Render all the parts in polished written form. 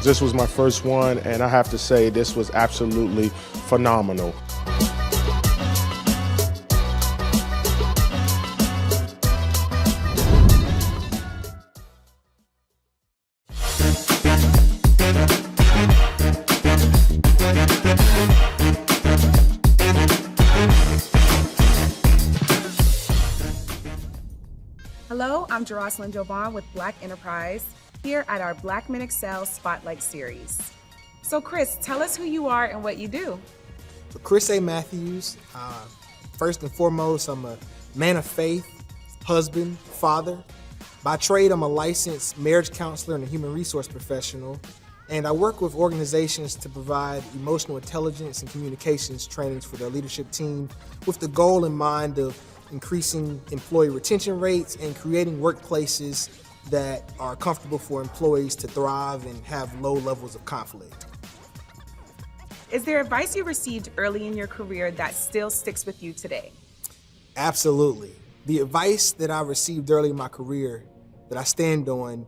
This was my first one, and I have to say this was absolutely phenomenal. Hello, I'm Jeroslyn Jovan with Black Enterprise here at our Black Men Excel Spotlight Series. So Chris, tell us who you are and what you do. Chris A. Matthews. First and foremost, I'm a man of faith, husband, father. By trade, I'm a licensed marriage counselor and a human resource professional. And I work with organizations to provide emotional intelligence and communications trainings for their leadership team with the goal in mind of increasing employee retention rates and creating workplaces that are comfortable for employees to thrive and have low levels of conflict. Is there advice you received early in your career that still sticks with you today? Absolutely. The advice that I received early in my career that I stand on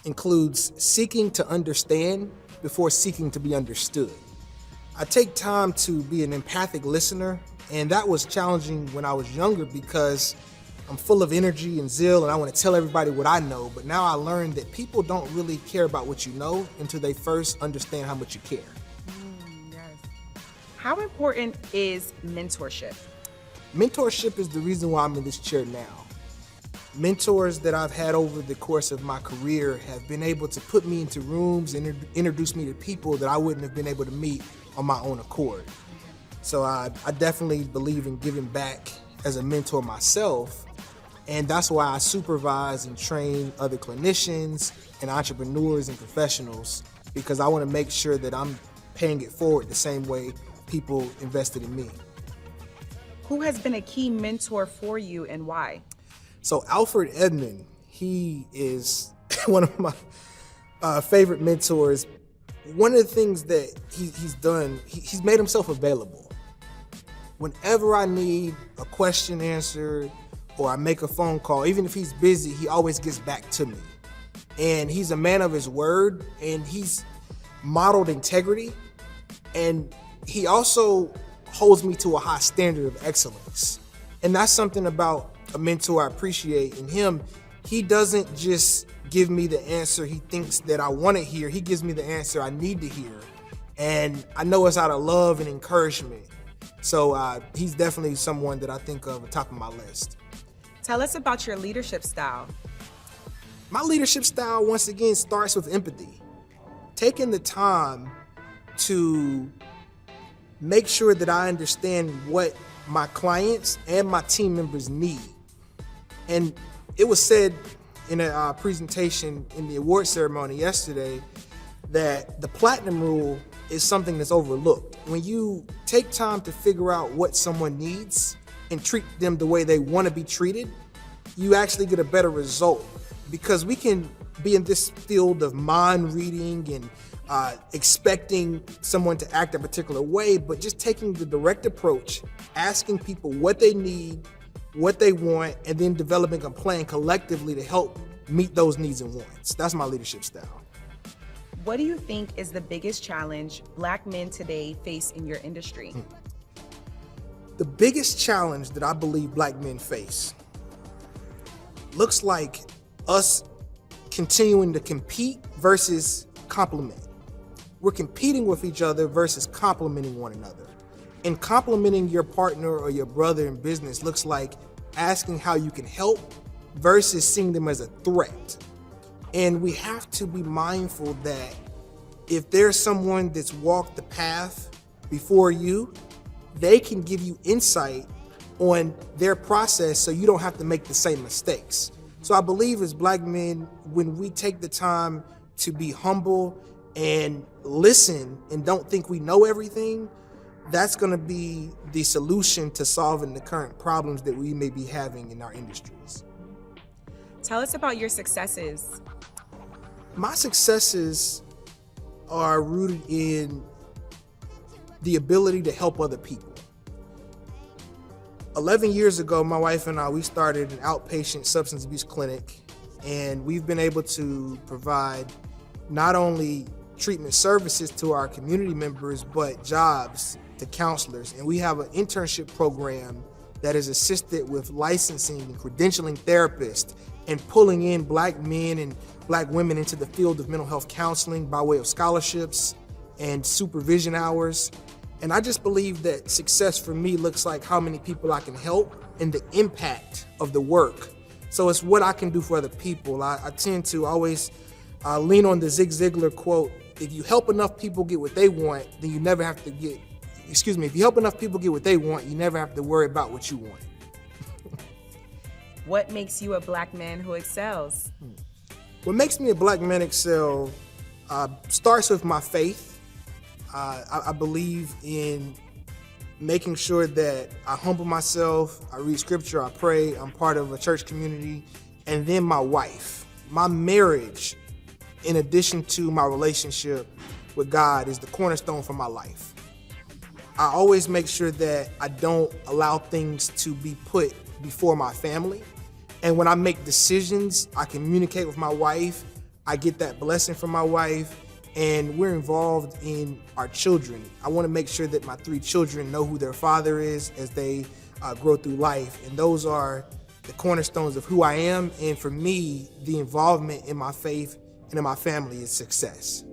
includes seeking to understand before seeking to be understood. I take time to be an empathic listener, and that was challenging when I was younger because I'm full of energy and zeal and I want to tell everybody what I know, but now I learned that people don't really care about what you know until they first understand how much you care. Yes. How important is mentorship? Mentorship is the reason why I'm in this chair now. Mentors that I've had over the course of my career have been able to put me into rooms and introduce me to people that I wouldn't have been able to meet on my own accord. So I definitely believe in giving back as a mentor myself, and that's why I supervise and train other clinicians and entrepreneurs and professionals, because I want to make sure that I'm paying it forward the same way people invested in me. Who has been a key mentor for you and why? So Alfred Edmond, he is one of my favorite mentors. One of the things that he's done, he's made himself available. Whenever I need a question answered or I make a phone call, even if he's busy, he always gets back to me. And he's a man of his word, and he's modeled integrity, and he also holds me to a high standard of excellence. And that's something about a mentor I appreciate in him. He doesn't just give me the answer he thinks that I want to hear. He gives me the answer I need to hear. And I know it's out of love and encouragement. So he's definitely someone that I think of at the top of my list. Tell us about your leadership style. My leadership style, once again, starts with empathy. Taking the time to make sure that I understand what my clients and my team members need. And it was said in a presentation in the award ceremony yesterday that the platinum rule is something that's overlooked. When you take time to figure out what someone needs and treat them the way they want to be treated, you actually get a better result, because we can be in this field of mind reading and expecting someone to act a particular way, but just taking the direct approach, asking people what they need, what they want, and then developing a plan collectively to help meet those needs and wants. That's my leadership style. What do you think is the biggest challenge Black men today face in your industry? The biggest challenge that I believe Black men face looks like us continuing to compete versus complement. We're competing with each other versus complementing one another. And complimenting your partner or your brother in business looks like asking how you can help versus seeing them as a threat. And we have to be mindful that if there's someone that's walked the path before you, they can give you insight on their process so you don't have to make the same mistakes. So I believe as Black men, when we take the time to be humble and listen and don't think we know everything, that's going to be the solution to solving the current problems that we may be having in our industries. Tell us about your successes. My successes are rooted in the ability to help other people. 11 years ago, my wife and I, we started an outpatient substance abuse clinic, and we've been able to provide not only treatment services to our community members, but jobs to counselors. And we have an internship program that is assisted with licensing and credentialing therapists and pulling in Black men and Black women into the field of mental health counseling by way of scholarships and supervision hours. And I just believe that success for me looks like how many people I can help and the impact of the work. So it's what I can do for other people. I tend to always lean on the Zig Ziglar quote, if you help enough people get what they want, then you never have to get, if you help enough people get what they want, you never have to worry about what you want. What makes you a Black man who excels? What makes me a Black man excel starts with my faith. I believe in making sure that I humble myself, I read scripture, I pray, I'm part of a church community, and then my wife. My marriage, in addition to my relationship with God, is the cornerstone for my life. I always make sure that I don't allow things to be put before my family. And when I make decisions, I communicate with my wife, I get that blessing from my wife, and we're involved in our children. I want to make sure that my 3 children know who their father is as they grow through life. And those are the cornerstones of who I am. And for me, the involvement in my faith and in my family is success.